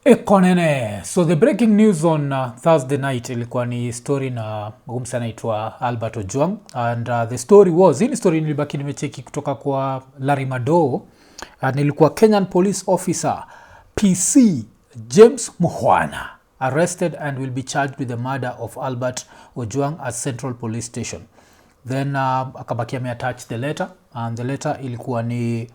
Ekonene. So the breaking news on Thursday night ilikuwa ni story na msa anaitwa Albert Ojwang, and the story was, hii story nilibaki nimecheki kutoka kwa Larry Madowo, and ilikuwa Kenyan police officer PC James Mukhwana arrested and will be charged with the murder of Albert Ojwang at Central Police Station. Then akabaki ameattach the letter, and the letter ilikuwa ni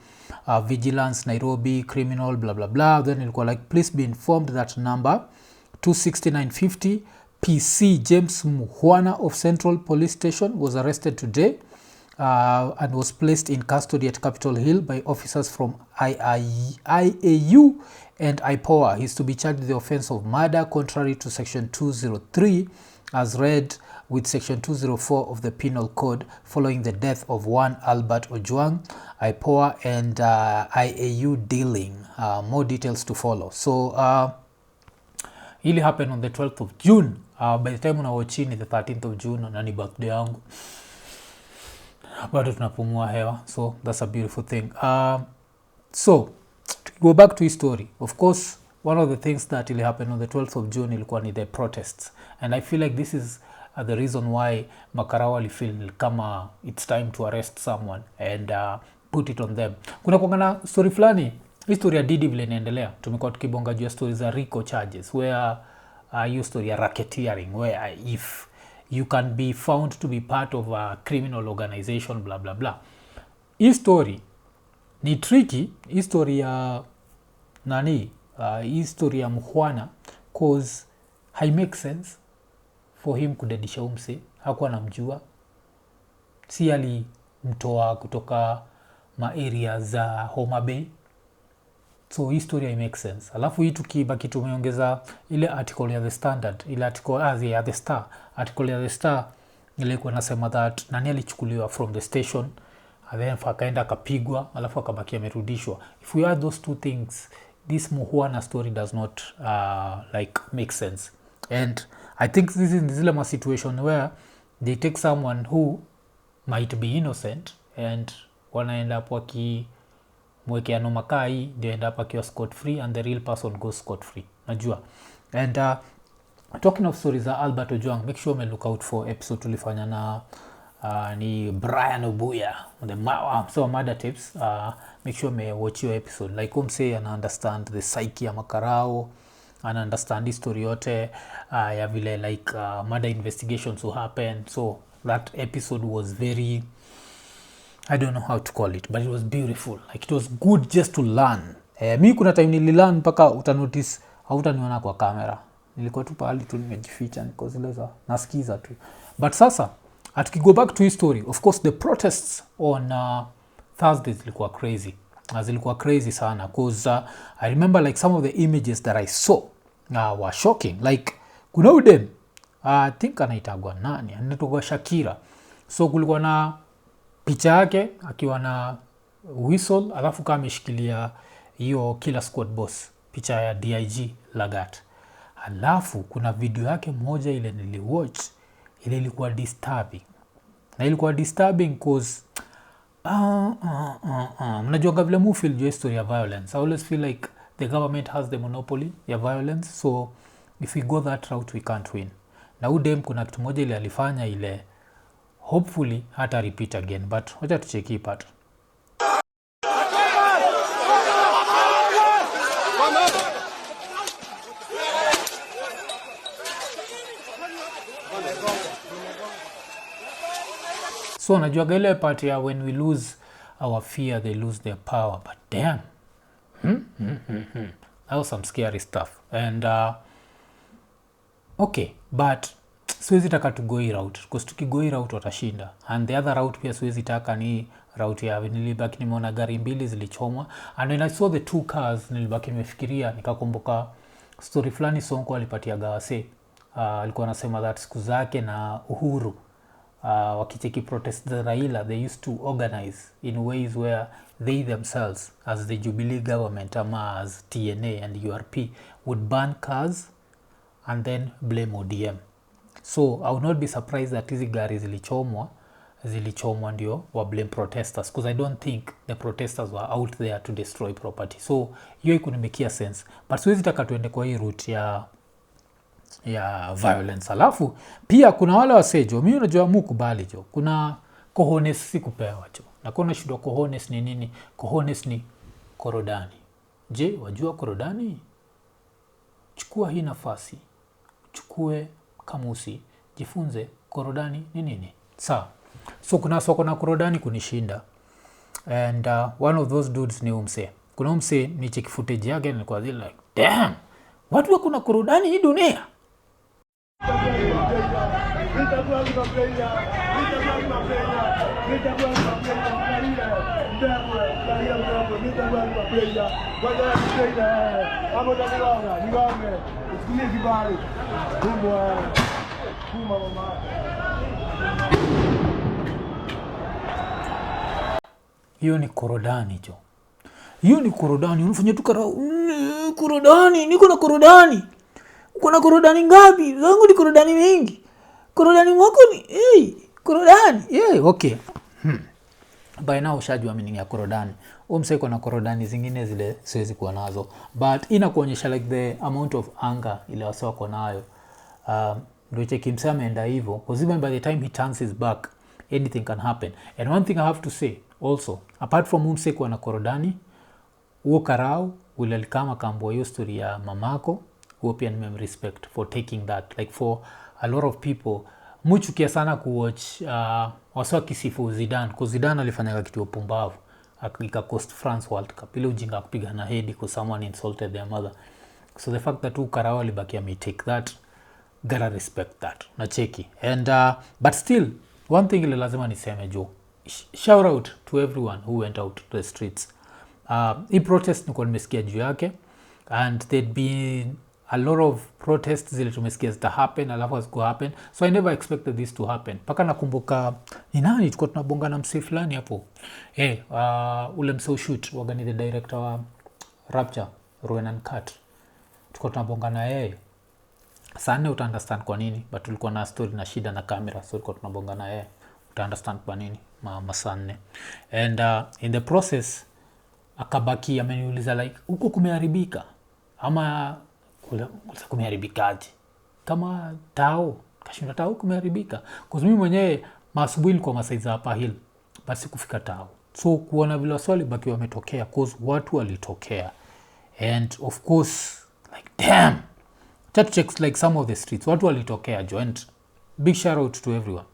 vigilance Nairobi criminal blah blah blah. Then ilikuwa like, please be informed that number 26950 PC James Mukhwana of Central Police Station was arrested today and was placed in custody at Capitol Hill by officers from IAU and IPOA. He is to be charged with the offense of murder contrary to section 203 as read with section 204 of the Penal Code following the death of one Albert Ojwang, IPOA and IAU dealing. More details to follow. So ili happened on the 12th of June. By the time unawachini the 13th of June na ni birthday yangu. Bado tunapumua hewa. So that's a beautiful thing. So to go back to his story. Of course, one of the things that really happened on the 12th of June ilikuwa ni the protests. And I feel like this is the reason why Makarawa feel kama it's time to arrest someone and put it on them. Kuna kuangana story fulani, history ya Didi vile inaendelea. Tumekuwa tukibonga juu ya stories za RICO charges where you story ya racketeering where if you can be found to be part of a criminal organization blah blah blah. Hii story ni tricky, hii story ya nani, hii story ya Mukhwana cause hai make sense for him kudedisha umse, hakuwa namjua, si alimtoa kutoka ma area za Homa Bay. So hii story hai make sense. Alafu hii tukibaki tumeongeza ile article ya The Standard, ile article ya The Star, article ya The Star ile kwa nasema that nani alichukuliwa from the station and then akaenda akapigwa alafu akabaki amerudishwa. If we add those two things, this Mukhwana story does not like make sense. And I think this is a situation where they take someone who might be innocent and wanna end up mwekea no makai, they end up akiwa scot free and the real person goes scot free. Najua. And talking of stories za Albert Ojwang, make sure me look out for episode tulifanya na ni Brian Obuya on the murder tips. Make sure me watch your episode. Like say and understand the psyche ya Makarao and understand the story yote ya vile like murder investigations will happen. So that episode was very, I don't know how to call it, but it was beautiful. Like it was good just to learn. Mi kuna time nililearn mpaka utanotice hautaniona kwa kamera. Nilikuwa tu pahali tu nimejificha niko zile za nasikiza tu. But sasa go back to his story. Of course the protests on Thursdays zilikuwa crazy. Zilikuwa crazy sana because I remember like some of the images that I saw were shocking. Like kuna udem I think anaitagwa nani, anaitwa Shakira. So kulikuwa na picha yake akiwa na whistle alafu kama ameshikilia hiyo killer squad boss, picha ya DIG Lagat. Alafu kuna video yake moja ile niliwatch, ile ilikuwa disturbing. Na ilikuwa disturbing cause mnajua vile mu feel your story of violence. I always feel like the government has the monopoly ya violence, so if we go that route we can't win. Na udem kuna kitu moja ile alifanya ile hopefully hata repeat again, but wacha tucheki part. So najua ile part ya when we lose our fear they lose their power, but damn. That was some scary stuff. And okay, but siwezi taka to go hii route because tukigo hii route watashinda. And the other route pia siwezi taka ni route ya nilibaki nimeona gari mbili zilichomwa, and when I saw the two cars nilibaki nimefikiria, nikakumbuka story fulani Sonko alipatia Gawase. Alikuwa anasema that siku zake na Uhuru wakicheki protest the Raila, they used to organize in ways where they themselves as the Jubilee government ama as TNA and URP would burn cars and then blame ODM. So I would not be surprised that hizi gari zilichomwa zilichomwa ndio wa blame protesters, because I don't think the protesters were out there to destroy property. So hiyo ikunimekia sense, but siwezi taka tuende kwa hii route ya violence. Alafu pia kuna wale wasejo, mimi unajua mukubali jo, kuna cojones sikupewa jo, na kuna shida. Cojones ni nini? Cojones ni korodani. Je, wajua korodani? Chukua hii nafasi, chukue kamusi, jifunze korodani ni nini. Sawa. So kuna soko na korodani kunishinda, and one of those dudes ni umse. Kuna umse ni check footage yake, nilikuwa like damn, watu wako na korodani hii dunia. Hiyo ni korodani jo. Hiyo ni korodani. Unafanya tu korodani, niko na korodani. Uko na korodani ngapi? Zangu ni korodani mingi. Korodani mwako ni korodani. Okay. By now ushajua meaning ya korodani. Umse iko na korodani zingine zile siwezi kuwa nazo. But inakuonyesha like the amount of anger ile wasa wako nayo. Ndio cheki msema ameenda hivyo, because even by the time he turns his back, anything can happen. And one thing I have to say also, apart from umse kwa na korodani, huo karau ule alikama kambo hiyo story ya mamako, huo pia nimemrespect for taking that. Like for a lot of people, muchukia sana kuwatch waswa kisifu Zidane, because Zidane alifanya kitu upumbavu, aka cost France World Cup, ile ujinga kupiga na head because someone insulted their mother. So the fact that karau alibakia me take that, gotta respect that. Na cheki. And but still, one thing ile lazima niseme jo, shout out to everyone who went out to the streets. Hii protest niko nimesikia juu yake, and there'd been a lot of protests zile tumesikia zita happen, alafu haziko happen. So I never expected this to happen. Paka nakumbuka ni nani tulikuwa tunabongana msee fulani hapo. Ule msee shoot wagani the director wa Rapture, Rowan and Cut. Tulikuwa tunabongana yeye. Sana uta understand kwa nini, but tulikuwa na story na shida na camera, so tulikuwa tunabongana yeye. Uta understand kwa nini masane. And in the process akabaki ameniuliza like, huko kumeharibika ama kumeharibikaje? Kama tao kashinda tao kumeharibika, because mimi mwenyewe masubuhi nilikuwa masaiza hapa hill, basi kufika tao. So kuona vile swali baki wametokea, cause watu walitokea, and of course like damn, that checks like some of the streets watu walitokea joint. Big shout out to everyone.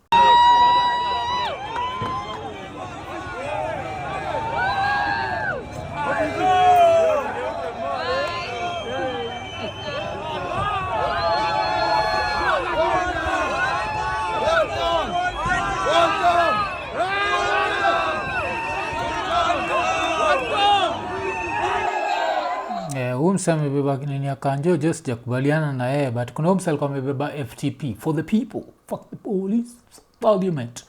Umse amebeba nini ya Kanja, just jakubaliana na yeye, but kuna umse alikuwa amebeba FTP, for the people, fuck the police, parliament.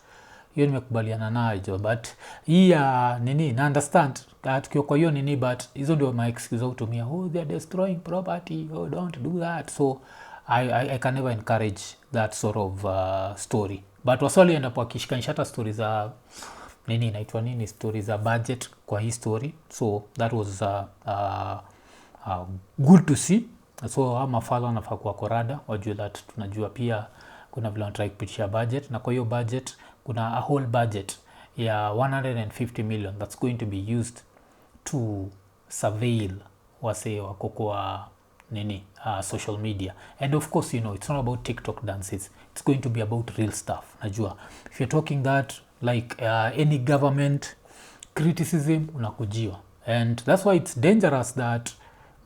Hiyo nimekubaliana nayo jo, but hii nini na understand tukiwa kwa hiyo nini, but hizo ndio my excuse utumia, they are destroying property, don't do that. So I can never encourage that sort of story. But waswali enda kwa kishikanisha hata stories za nini inaitwa nini, stories za budget kwa hii story. So that was good to see. So mafala wanafaa kuwa korada, wajue that tunajua pia kuna vile wanataka kupitisha budget, na kwa hiyo budget kuna a whole budget ya 150 million that's going to be used to surveil wase wako kwa nini social media. And of course, you know, it's not about TikTok dances, it's going to be about real stuff. Najua if you're talking that like any government criticism unakujiwa, and that's why it's dangerous that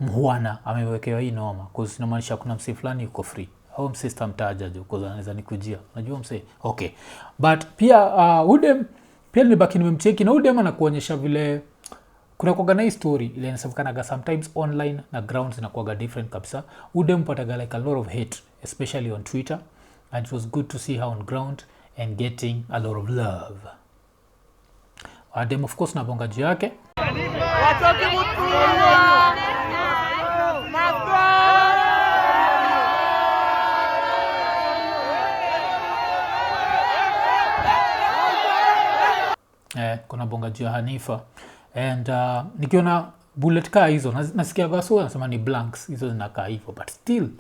mhuana amewekewa hii noma, because inamaanisha kuna msee fulani yuko free au msista mtaja jo, because anaweza nikujia, unajua msee. Okay, but pia udem pia nibaki nimemcheki, na udem anakuonyesha vile kuna kuaga story ile inasemekana sometimes online na grounds na kuaga different kabisa. Udem pataga like a lot of hate, especially on Twitter, and it was good to see her on ground and getting a lot of love. Udem of course na bonga juu yake watoki mtu juu ya Hanifa. And nikiona bullet kaa hizo nasikia vaso anasema ni blanks, hizo zinakaa hivyo, but still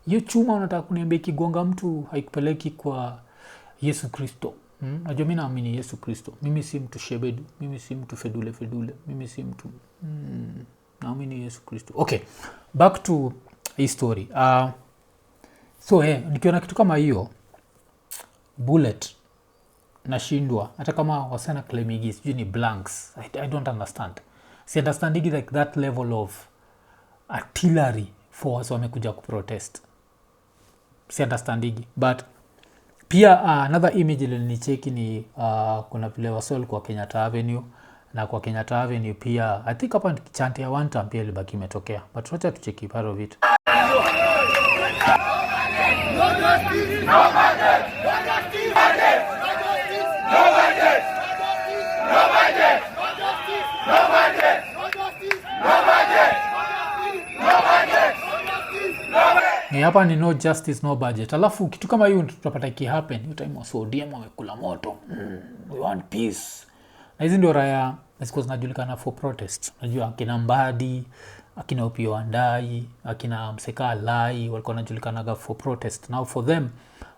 hiyo chuma unataka kuniambia kigonga mtu haikupeleki kwa Yesu Kristo. Najua mimi naamini Yesu Kristo. Mimi si mtu shebedu, mimi si mtu fedule, mimi si mtu naamini Yesu Kristo. Okay, back to hii story. So nikiona kitu kama hiyo bullet nashindwa, hata kama wasana claiming sijui ni blanks. I don't understand. Si understanding like that level of artillery force wamekuja kuprotest. Si understanding. But pia another image ile nilicheki ni kuna vile wasol kwa Kenyatta Avenue, na kwa Kenyatta Avenue pia I think hapa chanting ya one time pia ilibaki imetokea, but wacha tucheki part of it. Ni hapa ni no justice, no budget. Alafu kitu kama hiyo tutapata happen hiyo time wa ODM wamekula moto. We want peace. Na hizi ndio raya ziko zinajulikana for protest. Unajua akina Mbadi, akina Opio Wandai, akina Mseka Lai walikuwa wanajulikana for protest. Now for them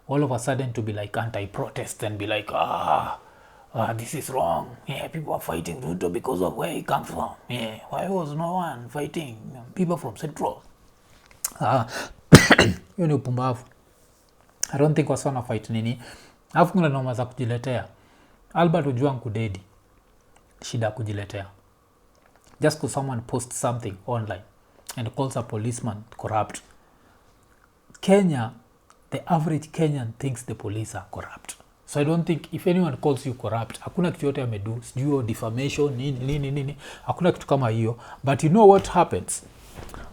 all of a sudden to be like anti-protest and be like this is wrong. Yeah, people are fighting Ruto because of where he comes from. Yeah, why was no one fighting people from Central? Hiyo ni upumbavu. I don't think wasana fight nini. Alafu kuna noma za kujiletea. Albert Ojwang kudedi. Shida kujiletea. Just because someone posts something online and calls a policeman corrupt. Kenya, the average Kenyan thinks the police are corrupt. So I don't think if anyone calls you corrupt, hakuna kitu yote amedu, sijui defamation, nini. Hakuna kitu kama hiyo. But you know what happens?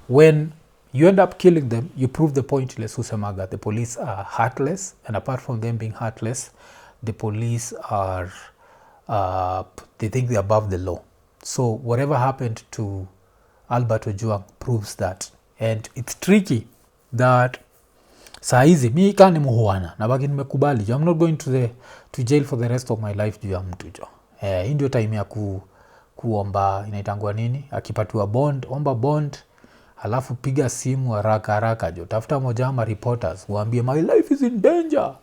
When you end up killing them, you prove the pointless usemaga. The police are heartless, and apart from them being heartless, the police are, they think they're above the law. So whatever happened to Albert Ojwang proves that. And it's tricky that saizi mi kani muhuana na baki nimekubali. I'm not going to jail for the rest of my life juu ya mtu jo. Hii ndio time ya kuomba inaitangwa nini? Akipatiwa bond, omba bond. Halafu piga simu haraka jo. Tafuta moja ama reporters waambie my life is in danger.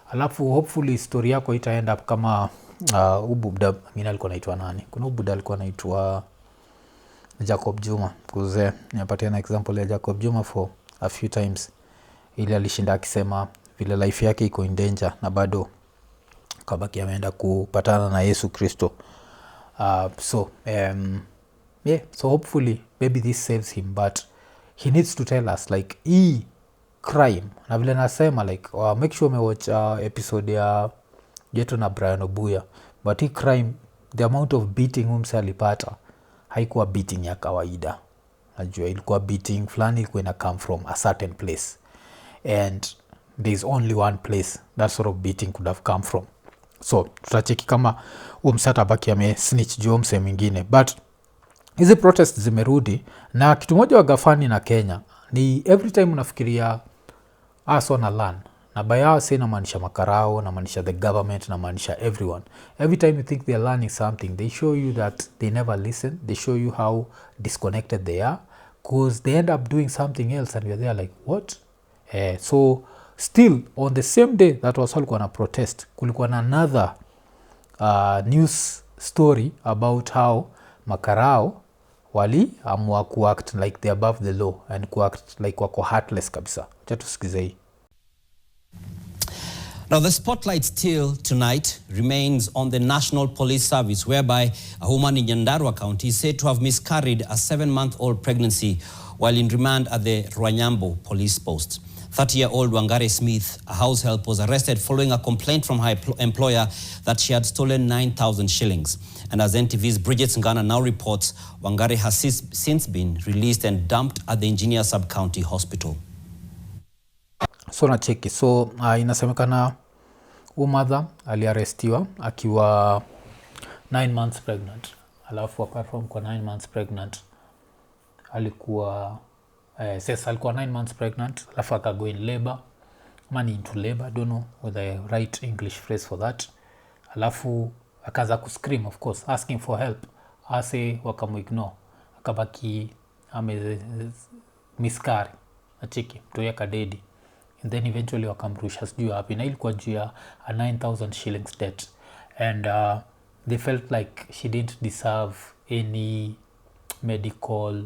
Halafu hopefully story yako ita end up kama ubuda mimi alikuwa anaitwa nani? Kuna ubuda alikuwa anaitwa Jacob Juma. Kuze nipatie na example ya Jacob Juma for a few times. Ili alishinda akisema vile life yake iko in danger na bado kabaki ameenda kupatana na Yesu Kristo. So hopefully maybe this saves him, but he needs to tell us like crime na vile nasema like make sure watch episode ya Jeto na Brian Obuya, but crime, the amount of beating alipata haikuwa beating ya kawaida. Najua ilikuwa beating fulani ilikuwa ina come from a certain place, and there's only one place that sort of beating could have come from. So tutacheki kama msata baki amesnitch juu mse mwingine. But hizi protest zimerudi, na kitu moja wa gafani na Kenya ni every time unafikiria aso na land na baya say na maanisha makarao, na maanisha the government, na maanisha everyone. Every time you think they are learning something, they show you that they never listen. They show you how disconnected they are, because they end up doing something else and you're there like what? So still on the same day that was all gonna protest, kulikuwa na another news story about how makarao wali amua kuact like they above the law and kuact like wako heartless kabisa. Acha tusikize hii. Now, the spotlight still tonight remains on the National Police Service, whereby a woman in Nyandarua County is said to have miscarried a 7-month-old pregnancy while in remand at the Rwanyambo police post. 30-year-old Wangari Smith, a house help, was arrested following a complaint from her employer that she had stolen 9,000 shillings. And as NTV's Bridget Ngana now reports, Wangari has since been released and dumped at the Engineer Sub-County Hospital. So na cheki. So inasemekana mother aliarestiwa akiwa 9 months pregnant. Alafu apart from kwa 9 months pregnant alikuwa alikuwa 9 months pregnant, alafu akago in labor, into labor, don't know what the right English phrase for that. Alafu akaanza kuscream, of course, asking for help. Ase wakamuignore, akabaki ame miscarry, achiki mtoya kadedi, and then eventually wakamrusha sijui wapi, na ilikuwa juu ya a 9,000 shillings debt, and they felt like she didn't deserve any medical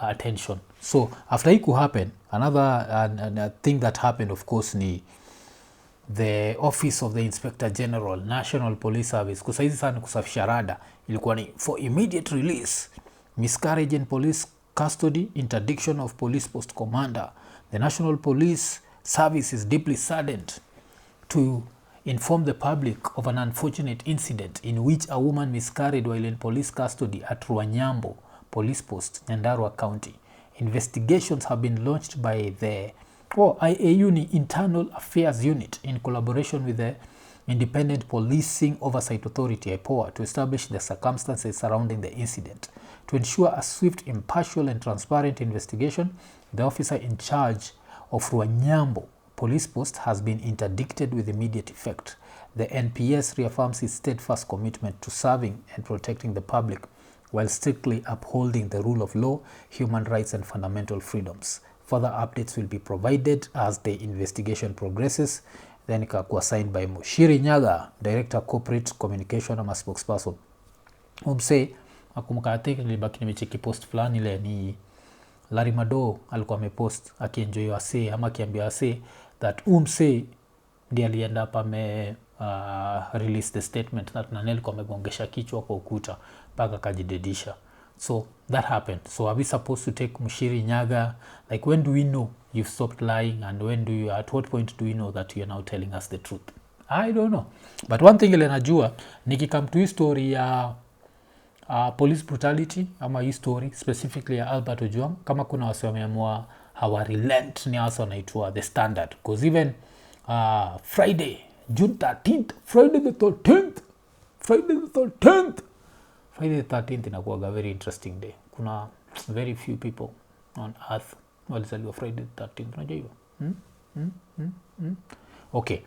attention. So after hii happen, another thing that happened, of course, ni the office of the inspector general, National Police Service, kusaizi sana kusafisha rada, ilikuwa ni for immediate release, miscarriage in police custody, interdiction of police post commander. The National Police Service is deeply saddened to inform the public of an unfortunate incident in which a woman miscarried while in police custody at Ruanyambo Police Post, Nyandarua County. Investigations have been launched by the IAU Internal Affairs Unit in collaboration with the Independent Policing Oversight Authority, IPOA, to establish the circumstances surrounding the incident. To ensure a swift, impartial and transparent investigation, the officer in charge of Ruanyambo Police Post has been interdicted with immediate effect. The NPS reaffirms its steadfast commitment to serving and protecting the public while strictly upholding the rule of law, human rights and fundamental freedoms. Further updates will be provided as the investigation progresses. Then ikakuwa signed by Mushiri Nyaga, Director Corporate Communication ama spokesperson. Umse akumbuka, I think nilibaki nimecheki post fulani ile ni Larry Mado alikuwa amepost akienjoy wase ama akiambia wase that umse ndiye alienda hapa release the statement that Nanel alikuwa amegongesha kichwa kwa ukuta mpaka kajidedisha. So that happened. So are we supposed to take Mushiri Nyaga? Like, when do we know you've stopped lying, and at what point do we know that you're now telling us the truth? I don't know. But one thing ile najua, nikikam to hii story ya police brutality ama hii story specifically ya Albert Ojwang, kama kuna wase wameamua hawarelent, ni hasa wanaitwa The Standard. Because even Friday, June 13th, Friday the 13th inakuwaga very interesting day. Kuna very few people on earth walizaliwa Friday the 13th. Unajua hivyo? Okay.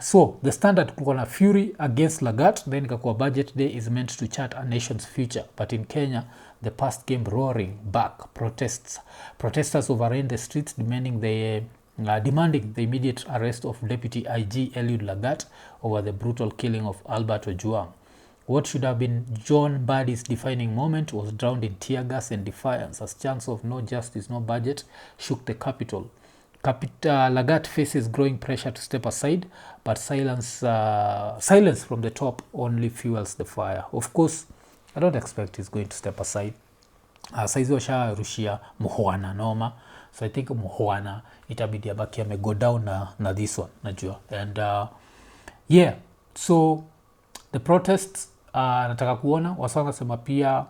So the Standard kulikuwa na fury against Lagat, then ikakuwa budget day is meant to chart a nation's future, but in Kenya the past came roaring back. Protesters overran the streets demanding the immediate arrest of Deputy IG Eliud Lagat over the brutal killing of Albert Ojwang. What should have been John Mbadi's defining moment was drowned in teargas and defiance as chants of no justice, no budget shook the capital. Lagat faces growing pressure to step aside, but silence from the top only fuels the fire. Of course, I don't expect he's going to step aside. Saizi washarushia Muhwana noma, so I think Muhwana itabidi abaki go down na this one, najua. And yeah, so the protests nataka kuona wasa wanasema pia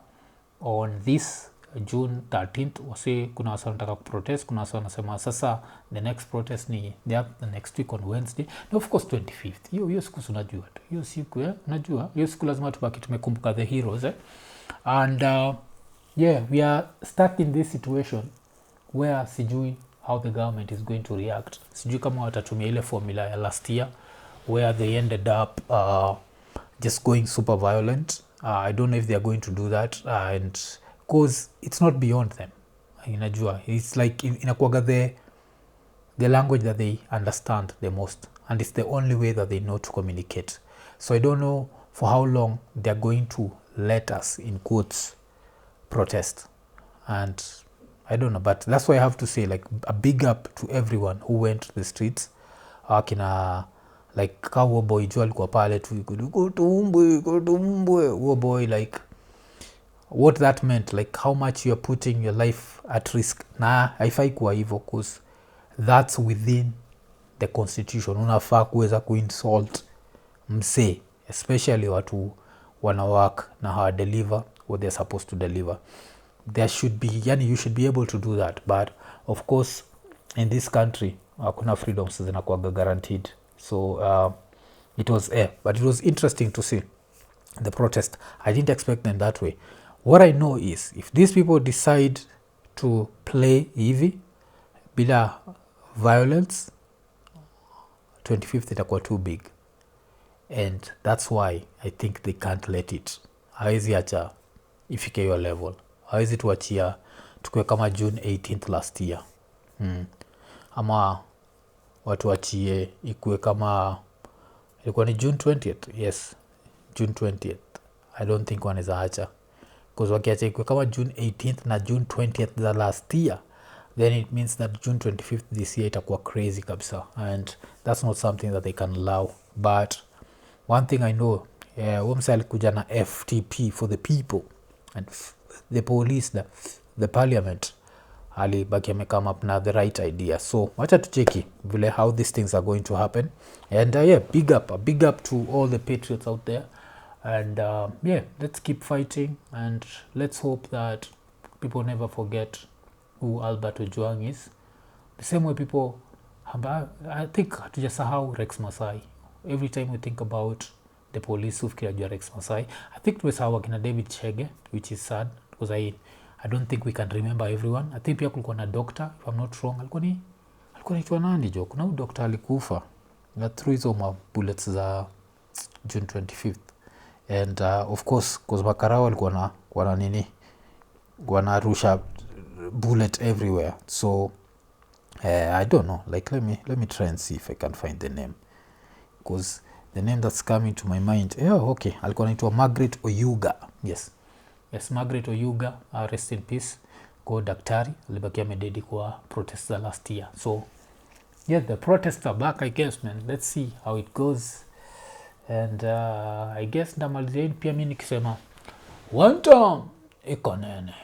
on this June 13th wase kuna wasa wanataka kuprotest, kuna wasa wanasema sasa the next protest ni the next week on Wednesday, and of course 25th. Hiyo siku unajua tu, hiyo siku unajua hiyo siku lazima tubaki tumekumbuka the heroes and yeah, we are stuck in this situation where sijui how the government is going to react. Sijui kama watatumia ile formula ya last year where they ended up just going super violent. I don't know if they are going to do that, and because it's not beyond them. Inajua, it's like inakuwaga the language that they understand the most, and it's the only way that they know to communicate. So I don't know for how long they are going to let us, in quotes, protest. And I don't know, but that's why I have to say, like, a big up to everyone who went to the streets. Akina like kawo boy jo alikuwa pale tu kutumbwe boy, like what that meant, like how much you are putting your life at risk. Na haifai kuwa hivyo, cause that's within the constitution. Unafaa kuweza kuinsult mse, especially watu wana work na hawa deliver what they're supposed to deliver. There should be, you should be able to do that, but of course in this country hakuna freedoms zinakuwa guaranteed. So it was but it was interesting to see the protest. I didn't expect them that way. What I know is if these people decide to play hivi bila violence, 25th itakuwa too big. and that's why I think they can't let it. Hawezi acha ifike hiyo level, hawezi tuachia tukue kama June 18th last year. Ama watu wachie ikue kama ilikuwa ni June 20th. Yes, June 20th. I don't think wanaweza acha, because wakiacha ikue kama June 18th na June 20th za last year, then it means that June 25th this year itakuwa crazy kabisa, and that's not something that they can allow. But one thing I know, Wamsa alikuja na FTP for the people, and the police, the parliament alibaki amekame up na the right idea. So wacha tucheki vile how these things are going to happen, and yeah, big up to all the patriots out there, and yeah, let's keep fighting, and let's hope that people never forget who Albert Ojwang is. The same way people, I think hatujasahau Rex Masai. Every time we think about the police ufikiria Rex Masai. I think tumesahau akina David Chege, which is sad, because I don't think we can remember everyone. I think pia kulikuwa na doctor, if I'm not wrong, alikuwa naitwa nani jo? Kuna doctor alikufa through hizo bullets za June 25th. And of course, because makarao alikuwa na nini, wanarusha bullet everywhere. So I don't know, like let me try and see if I can find the name, because the name that's coming to my mind, okay, alikuwa naitwa Margaret Oyuga. Yes, Margaret Oyuga, rest in peace. Kwa daktari alibakia mededi kwa protests za last year. So yeah, the protests are back, I guess, man. Let's see how it goes. And I guess ndamalizia pia mimi nikisema one time iko nene.